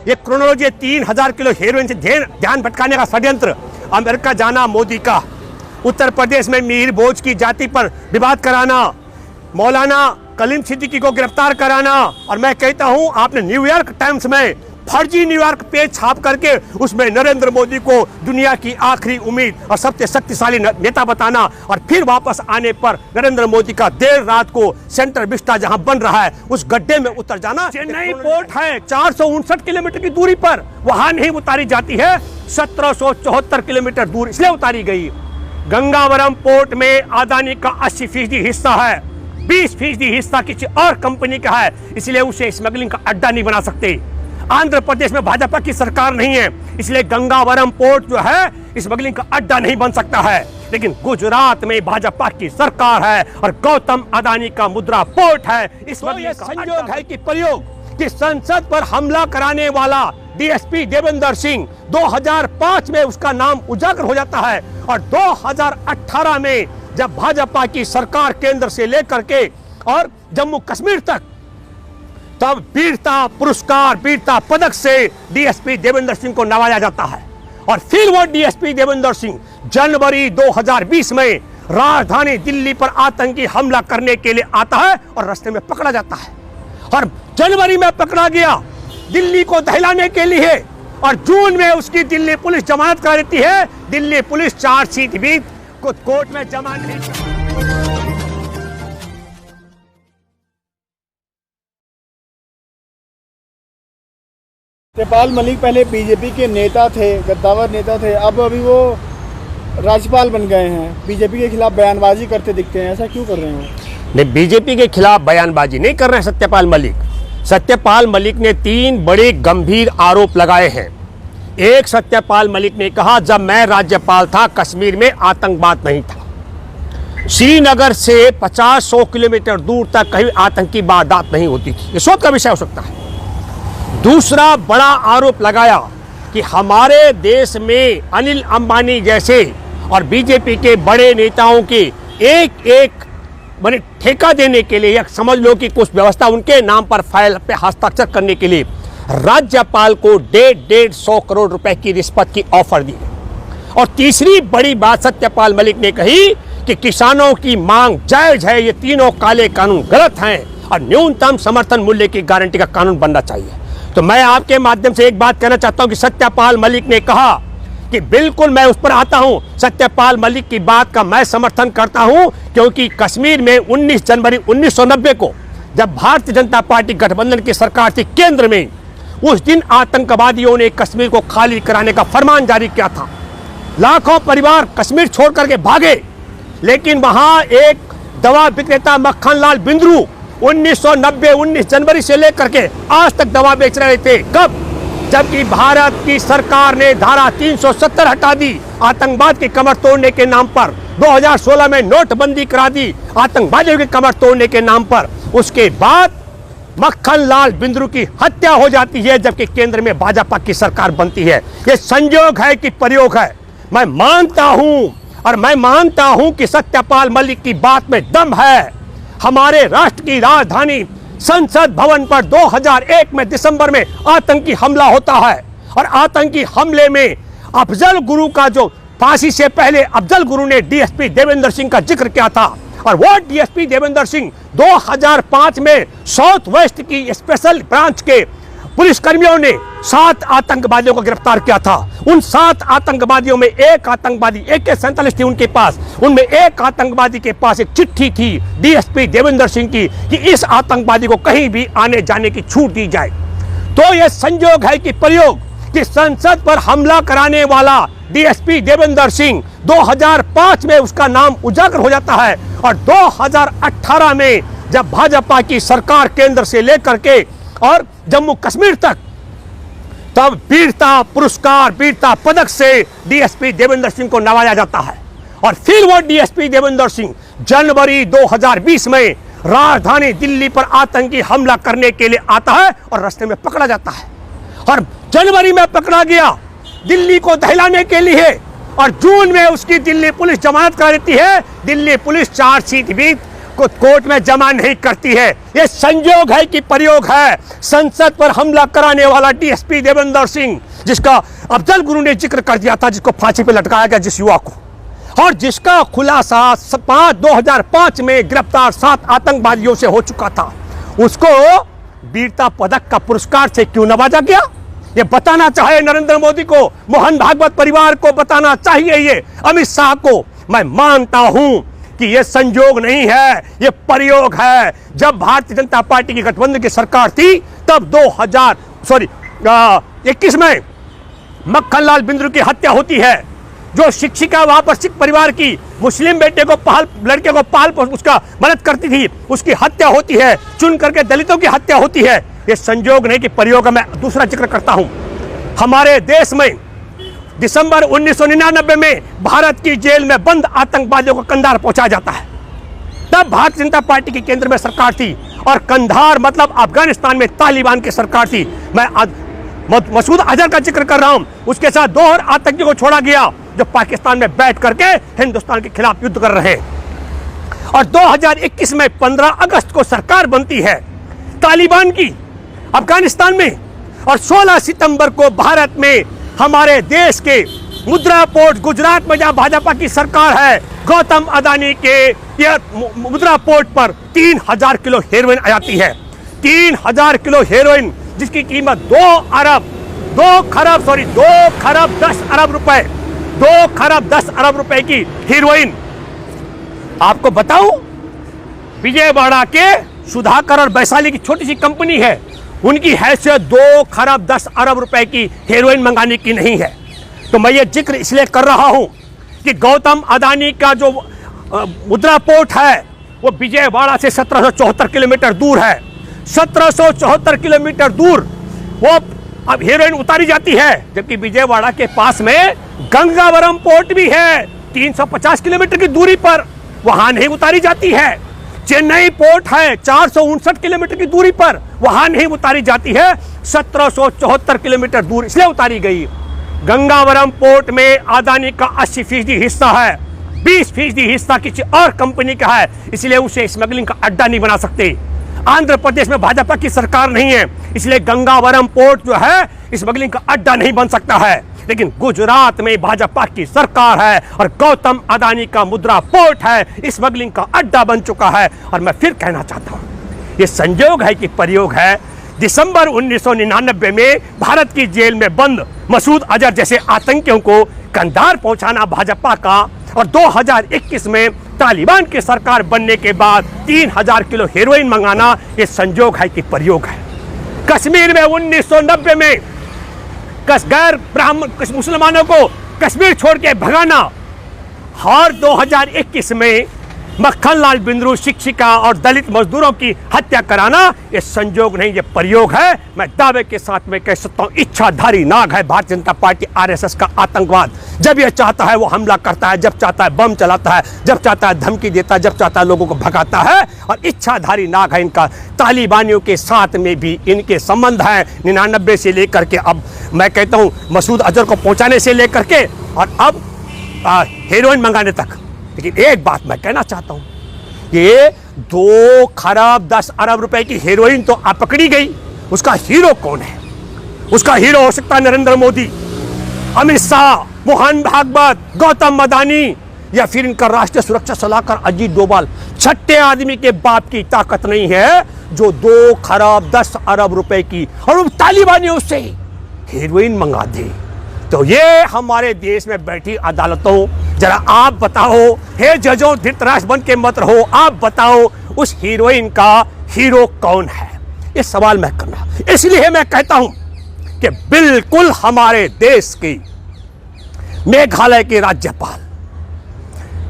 ये chronology 3000 kilo heroin से ध्यान भटकाने का षड्यंत्र, अमेरिका जाना मोदी का, उत्तर प्रदेश में मीर भोज की जाति पर विवाद कराना, मौलाना कलीम सिद्दीकी को गिरफ्तार कराना, और मैं कहता हूं आपने न्यूयॉर्क टाइम्स में फर्जी न्यूयॉर्क पेज छाप करके उसमें नरेंद्र मोदी को दुनिया की आखिरी उम्मीद और सबसे शक्तिशाली नेता बताना, और फिर वापस आने पर नरेंद्र मोदी का देर रात को सेंट्रल विस्टा जहां बन रहा है उस गड्ढे में उतर जाना। चेन्नई पोर्ट है 459 किलोमीटर की दूरी पर, वहां नहीं उतारी जाती है, 1774 किलोमीटर दूर इसलिए उतारी गई। गंगावरम पोर्ट में अदानी का 80% हिस्सा है, 20% हिस्सा किसी और कंपनी का है, इसलिए उसे स्मगलिंग का अड्डा नहीं बना सकते। आंध्र प्रदेश में भाजपा की सरकार नहीं है, इसलिए गंगावरम पोर्ट जो है स्मगलिंग का अड्डा नहीं बन सकता है। लेकिन गुजरात में भाजपा की सरकार है और गौतम अदानी का मुद्रा पोर्ट है। इसमें यह संयोग है कि प्रयोग कि संसद पर हमला कराने वाला डीएसपी देवेंद्र सिंह 2005 में उसका नाम उजागर हो जाता है, और 2018 में जब भाजपा की सरकार केंद्र से लेकर के और जम्मू कश्मीर तक, तब वीरता पुरस्कार, वीरता पदक से डीएसपी देवेंद्र सिंह को नवाजा जाता है। और फिर वो डीएसपी देवेंद्र सिंह जनवरी 2020 में राजधानी दिल्ली पर आतंकी हमला करने के लिए आता है और रास्ते में पकड़ा जाता है, और जनवरी में पकड़ा गया दिल्ली को दहलाने के लिए, और जून में उसकी दिल्ली पुलिस जमानत करा देती है। दिल्ली पुलिस चार्जशीट भी कोर्ट में जमा नहीं। सत्यपाल मलिक पहले बीजेपी के नेता थे, गद्दावर नेता थे, अब अभी वो राज्यपाल बन गए हैं, बीजेपी के खिलाफ बयानबाजी करते दिखते हैं, ऐसा क्यों कर रहे हैं? नहीं, बीजेपी के खिलाफ बयानबाजी नहीं कर रहे हैं सत्यपाल मलिक। सत्यपाल मलिक ने 3 बड़े गंभीर आरोप लगाए हैं। एक, सत्यपाल मलिक ने कहा जब मैं राज्यपाल था कश्मीर में आतंकवाद नहीं था, श्रीनगर से 50-100 किलोमीटर दूर तक कहीं आतंकी वारदात नहीं होती थी। ये शोध का विषय हो सकता है। दूसरा बड़ा आरोप लगाया कि हमारे देश में अनिल अंबानी जैसे और बीजेपी के बड़े नेताओं के एक बड़े ठेका देने के लिए, या समझ लो कि कुछ व्यवस्था उनके नाम पर फाइल पे हस्ताक्षर करने के लिए राज्यपाल को 150 करोड़ रुपए की रिश्वत की ऑफर दी। और तीसरी बड़ी बात सत्यपाल मलिक ने कही कि किसानों की मांग जायज है, ये तीनों काले कानून गलत हैं, और न्यूनतम समर्थन मूल्य की गारंटी का कानून बनना चाहिए। तो मैं आपके माध्यम से एक बात कहना चाहता हूं कि सत्यपाल मलिक ने कहा कि बिल्कुल मैं उस पर आता हूं, सत्यपाल मलिक की बात का मैं समर्थन करता हूं, क्योंकि कश्मीर में 19 जनवरी 1990 को जब भारतीय जनता पार्टी गठबंधन की सरकार थी केंद्र में, उस दिन आतंकवादियों ने कश्मीर को खाली कराने का फरमान जारी किया था। लाखों परिवार कश्मीर छोड़ करके भागे, लेकिन वहां एक दवा विक्रेता मक्खन लाल बिंद्रू 19 जनवरी से लेकर के आज तक दवा बेच रहे थे। कब? जबकि भारत की सरकार ने धारा 370 हटा दी आतंकवाद की कमर तोड़ने के नाम पर, 2016 में नोटबंदी करा दी आतंकवादियों की कमर तोड़ने के नाम पर। उसके बाद मक्खन लाल बिंद्रू की हत्या हो जाती है, जबकि केंद्र में भाजपा की सरकार बनती है। ये संयोग है कि प्रयोग है। मैं मानता हूं, और मैं मानता हूं कि सत्यपाल मलिक की बात में दम है। हमारे राष्ट्र की राजधानी संसद भवन पर 2001 में दिसंबर में आतंकी हमला होता है, और आतंकी हमले में अफजल गुरु का जो फांसी से पहले अफजल गुरु ने डीएसपी देवेंद्र सिंह का जिक्र किया था, और वो डीएसपी देवेंद्र सिंह 2005 में साउथ वेस्ट की स्पेशल ब्रांच के पुलिसकर्मियों ने 7 आतंकवादियों को गिरफ्तार किया था। उन 7 आतंकवादियों में एक आतंकवादी AK-47 थी उनके पास, उनमें एक आतंकवादी के पास एक चिट्ठी थी डीएसपी देवेंद्र सिंह की कि इस आतंकवादी को कहीं भी आने जाने की छूट दी जाए। तो यह संयोग है कि प्रयोग कि संसद पर हमला कराने वाला डीएसपी देवेंद्र सिंह 2005 में उसका नाम उजागर हो जाता है, और 2018 में जब भाजपा की सरकार केंद्र से लेकर के और जम्मू कश्मीर तक, तब वीरता पुरस्कार, वीरता पदक से डीएसपी देवेंद्र सिंह को नवाजा जाता है। और फिर वो डीएसपी देवेंद्र सिंह जनवरी 2020 में राजधानी दिल्ली पर आतंकी हमला करने के लिए आता है और रास्ते में पकड़ा जाता है, और जनवरी में पकड़ा गया दिल्ली को दहलाने के लिए, और जून में उसकी दिल्ली पुलिस जमानत करा देती है। दिल्ली पुलिस चार्जशीट भी कोर्ट में जमा नहीं करती है। ये संयोग है कि प्रयोग है। संसद पर हमला कराने वाला डीएसपी देवेंद्र सिंह, जिसका अफजल गुरु ने जिक्र कर दिया था, जिसको फांसी पे लटकाया गया जिस युवा को, और जिसका खुलासा 2005 में गिरफ्तार 7 आतंकवादियों से हो चुका था, उसको वीरता पदक का पुरस्कार से क्यों नवाजा गया? ये बताना चाहिए नरेंद्र मोदी को, मोहन भागवत परिवार को बताना चाहिए, ये अमित शाह को। मैं मानता हूं कि ये संयोग नहीं है, ये प्रयोग है। जब भारतीय जनता पार्टी की गठबंधन की सरकार थी तब 2021 में मक्खनलाल बिंद्रू की हत्या होती है। जो शिक्षिका वहां पर सिख परिवार की मुस्लिम बेटे को लड़के को पाल उसका मदद करती थी, उसकी हत्या होती है। चुन करके दलितों की हत्या होती है। ये संयोग नहीं कि प्रयोग है। मैं दूसरा जिक्र करता हूं, हमारे देश में दिसंबर 1999 में भारत की जेल में बंद आतंकवादियों को कंधार पहुंचाया जाता है। तब भारतीय जनता पार्टी की केंद्र में सरकार थी और कंधार मतलब अफगानिस्तान में तालिबान की सरकार थी। मैं मसूद अजहर का जिक्र कर रहा हूं। उसके साथ 2 और आतंकियों को छोड़ा गया जो पाकिस्तान में बैठ करके हिंदुस्तान के खिलाफ युद्ध कर रहे हैं। और 2021 में 15 अगस्त को सरकार बनती है तालिबान की अफगानिस्तान में, और 16 सितंबर को भारत में हमारे देश के मुद्रा पोर्ट गुजरात में जहां भाजपा की सरकार है, गौतम अदानी के मुद्रा पोर्ट पर 3000 किलो हेरोइन आ जाती है। 3000 किलो हेरोइन जिसकी कीमत 2 खरब 10 अरब रुपए, 2 खरब 10 अरब रुपए की हीरोइन। आपको बताऊं, विजयवाड़ा के सुधाकर और वैशाली की छोटी सी कंपनी है, उनकी हैसियत 2 खरब 10 अरब रुपए की हेरोइन मंगाने की नहीं है। तो मैं ये जिक्र इसलिए कर रहा हूं कि गौतम अदानी का जो मुद्रा पोर्ट है वो विजयवाड़ा से 1774 किलोमीटर दूर है। 1774 किलोमीटर दूर वो अब हेरोइन उतारी जाती है, जबकि विजयवाड़ा के पास में गंगावरम पोर्ट भी है 350 किलोमीटर की दूरी पर, वहां नहीं उतारी जाती है। चेन्नई पोर्ट है 459 किलोमीटर की दूरी पर, वहां नहीं उतारी जाती है। 1774 किलोमीटर दूर इसलिए उतारी गई। गंगावरम पोर्ट में अदानी का 80% हिस्सा है, 20% हिस्सा किसी और कंपनी का है, इसलिए उसे स्मगलिंग का अड्डा नहीं बना सकते। आंध्र प्रदेश में भाजपा की सरकार नहीं है, इसलिए गंगावरम पोर्ट जो है स्मगलिंग का अड्डा नहीं बन सकता है। लेकिन गुजरात में भाजपा की सरकार है और गौतम अदानी का मुद्रा पोर्ट है, स्मगलिंग का अड्डा बन चुका है। और मैं फिर कहना चाहता हूं, ये संयोग है कि प्रयोग है। दिसंबर 1999 में भारत की जेल में बंद मसूद अजहर जैसे आतंकियों को कंधार पहुंचाना भाजपा का, और 2021 में तालिबान की सरकार बनने के बाद 3000 किलो हेरोइन मंगाना, ये संयोग है कि प्रयोग है। कश्मीर में 1990 में गैर ब्राह्मण मुसलमानों को कश्मीर छोड़ के भगाना, और 2021 में मक्खनलाल बिंद्रू शिक्षिका और दलित मजदूरों की हत्या कराना, ये संयोग नहीं, ये प्रयोग है। मैं दावे के साथ में कह सकता हूं, इच्छाधारी नाग है भारतीय जनता पार्टी आरएसएस का आतंकवाद। जब ये चाहता है वो हमला करता है, जब चाहता है बम चलाता है, जब चाहता है धमकी देता है, जब चाहता है लोगों को भगाता है, और इच्छाधारी नाग है इनका। तालिबानियों के साथ में भी इनके संबंध हैं 99 से लेकर के, अब मैं कहता हूं मसूद अजहर को पहुंचाने से लेकर के और अब हेरोइन मंगाने तक। लेकिन एक बात मैं कहना चाहता हूं, ये 2 खरब 10 अरब रुपए की हेरोइन तो आप पकड़ी गई, उसका हीरो कौन है? उसका हीरो हो सकता है नरेंद्र मोदी, अमित शाह, मोहन भागवत, गौतम अदानी, या फिर इनका राष्ट्रीय सुरक्षा सलाहकार अजीत डोभाल। छठे आदमी के बाप की ताकत नहीं है जो 2 खरब 10 अरब रुपए की और वो तालिबानियों से हेरोइन मंगा दे। तो ये हमारे देश में बैठी अदालतों, जरा आप बताओ, हे जजों धृतराष्ट्र बन के मत रहो, आप बताओ उस हीरोइन का हीरो कौन है? ये सवाल मैं करना, इसलिए मैं कहता हूं कि बिल्कुल हमारे देश की मेघालय के राज्यपाल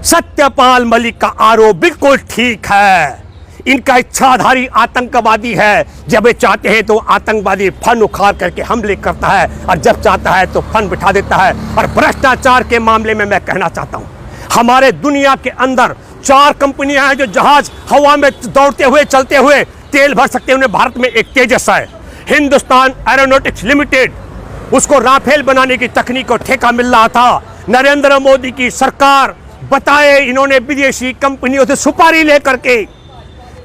सत्यपाल मलिक का आरोप बिल्कुल ठीक है। इनका इच्छाधारी आतंकवादी है, जब ये चाहते हैं तो आतंकवादी फन उखाड़ करके हमले करता है, और जब चाहता है तो फन बिठा देता है। और भ्रष्टाचार के मामले में मैं कहना चाहता हूं, हमारे दुनिया के अंदर 4 कंपनियां हैं जो जहाज हवा में दौड़ते हुए चलते हुए तेल भर सकते हैं। उन्हें भारत में एक तेजस है, हिंदुस्तान एरोनॉटिक्स लिमिटेड, उसको राफेल बनाने की तकनीक को ठेका मिल रहा था। नरेंद्र मोदी की सरकार बताए इन्होंने विदेशी कंपनियों से सुपारी लेकर के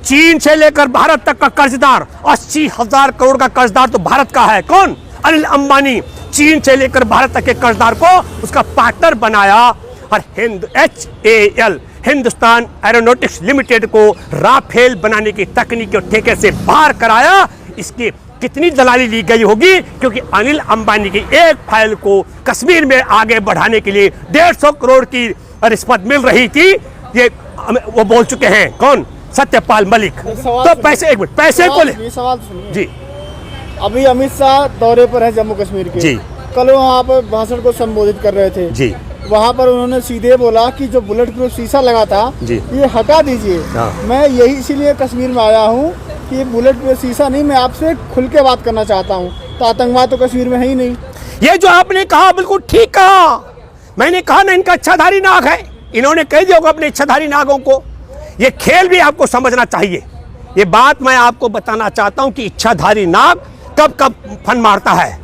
चीन से लेकर भारत तक का कर्जदार 80,000 करोड़ का कर्जदार तो भारत का है। कौन? अनिल अंबानी। चीन से लेकर भारत तक के कर्जदार को उसका पार्टनर बनाया और HAL हिंदुस्तान एरोनॉटिक्स लिमिटेड को राफेल बनाने की तकनीक और ठेके से बाहर कराया। इसकी कितनी दलाली ली गई होगी, क्योंकि अनिल अंबानी की एक फाइल को कश्मीर में आगे बढ़ाने के लिए 150 करोड़ की रिश्वत मिल रही थी। ये वो बोल चुके हैं। कौन? सत्यपाल मलिक। तो पैसे, एक मिनट, पैसे को ले सवाल सुनिए जी। अभी अमित शाह दौरे पर है जम्मू कश्मीर के जी। कल वहाँ पर भाषण को संबोधित कर रहे थे जी। वहाँ पर उन्होंने सीधे बोला कि जो बुलेट प्रूफ शीशा लगा था जी। ये हटा दीजिए। हाँ। मैं यही इसीलिए कश्मीर में आया हूँ कि बुलेट प्रूफ शीशा नहीं, मैं आपसे खुल के बात करना चाहता हूँ। तो आतंकवाद तो कश्मीर में है ही नहीं। ये जो आपने कहा बिल्कुल ठीक कहा। मैंने कहा ना इनका इच्छाधारी नाग है। इन्होंने कह दिया होगा अपने इच्छाधारी नागों को। ये खेल भी आपको समझना चाहिए। ये बात मैं आपको बताना चाहता हूं कि इच्छाधारी नाग कब कब फन मारता है।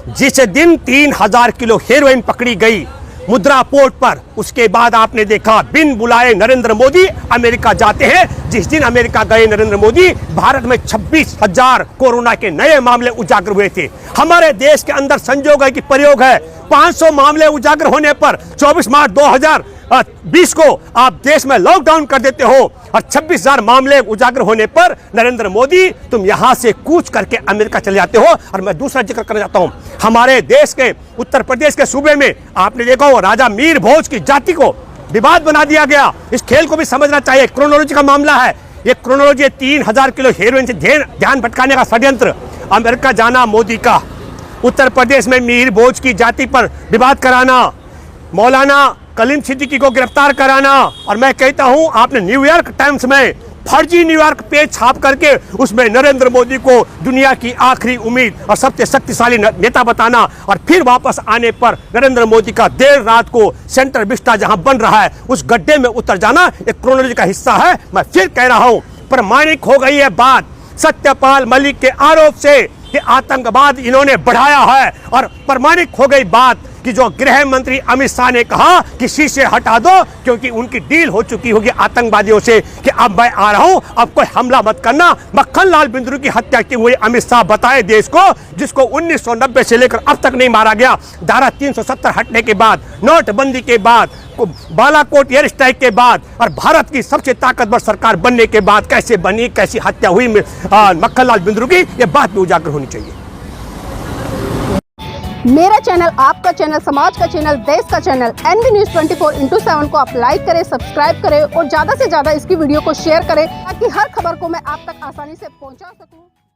जिस दिन 3000 किलो हेरोइन पकड़ी गई मुद्रा पोर्ट पर, उसके बाद आपने देखा बिन बुलाए नरेंद्र मोदी अमेरिका जाते हैं। जिस दिन अमेरिका गए नरेंद्र मोदी, भारत में 26,000 कोरोना के नए मामले उजागर हुए थे। हमारे देश के अंदर संजोग है कि प्रयोग है। 500 मामले उजागर होने पर 24 मार्च 2020 को आप देश में लॉकडाउन कर देते हो और 26,000 मामले उजागर होने पर नरेंद्र मोदी तुम यहां से कूच करके अमेरिका चले जाते हो। और मैं दूसरा जिक्र करना चाहता हूं, हमारे देश के उत्तर प्रदेश के सूबे में आपने देखा हो राजा मीर भोज की जाति को विवाद बना दिया गया। इस खेल को भी समझना चाहिए। क्रोनोलॉजी का मामला है ये। क्रोनोलॉजी 3000 किलो हेरोइन से ध्यान भटकाने का षड्यंत्र। अमेरिका जाना मोदी का, उत्तर प्रदेश में मीर भोज की जाति पर विवाद कराना, मौलाना कलीम सिद्दीकी को गिरफ्तार कराना। और मैं कहता हूं आपने न्यूयॉर्क टाइम्स में फर्जी न्यूयॉर्क पेज छाप करके उसमें नरेंद्र मोदी को दुनिया की आखिरी उम्मीद और सबसे शक्तिशाली नेता बताना और फिर वापस आने पर नरेंद्र मोदी का देर रात को सेंटर विस्टा जहां बन रहा है उस गड्ढे में उतर जाना एक क्रोनोलॉजी का हिस्सा है। मैं फिर कह रहा हूं, प्रमाणिक हो गई है बात सत्यपाल मलिक के आरोप से कि आतंकवाद इन्होंने बढ़ाया है। और प्रमाणिक हो गई बात कि जो गृह मंत्री अमित शाह ने कहा कि शीशे हटा दो क्योंकि उनकी डील हो चुकी होगी आतंकवादियों से कि अब मैं आ रहा हूं, अब कोई हमला मत करना। मक्खन लाल बिंद्रू की हत्या की हुई अमित शाह बताए देश को, जिसको 1990 से लेकर अब तक नहीं मारा गया। धारा 370 हटने के बाद, नोटबंदी के बाद, बालाकोट एयर स्ट्राइक के बाद और भारत की सबसे ताकतवर सरकार बनने के बाद कैसे बनी, कैसी हत्या हुई मक्खन लाल बिंद्रू की, यह बात भी उजागर होनी चाहिए। मेरा चैनल, आपका चैनल, समाज का चैनल, देश का चैनल NV News 24/7 को आप लाइक करें, सब्सक्राइब करें और ज़्यादा से ज़्यादा इसकी वीडियो को शेयर करें ताकि हर खबर को मैं आप तक आसानी से पहुंचा सकूं।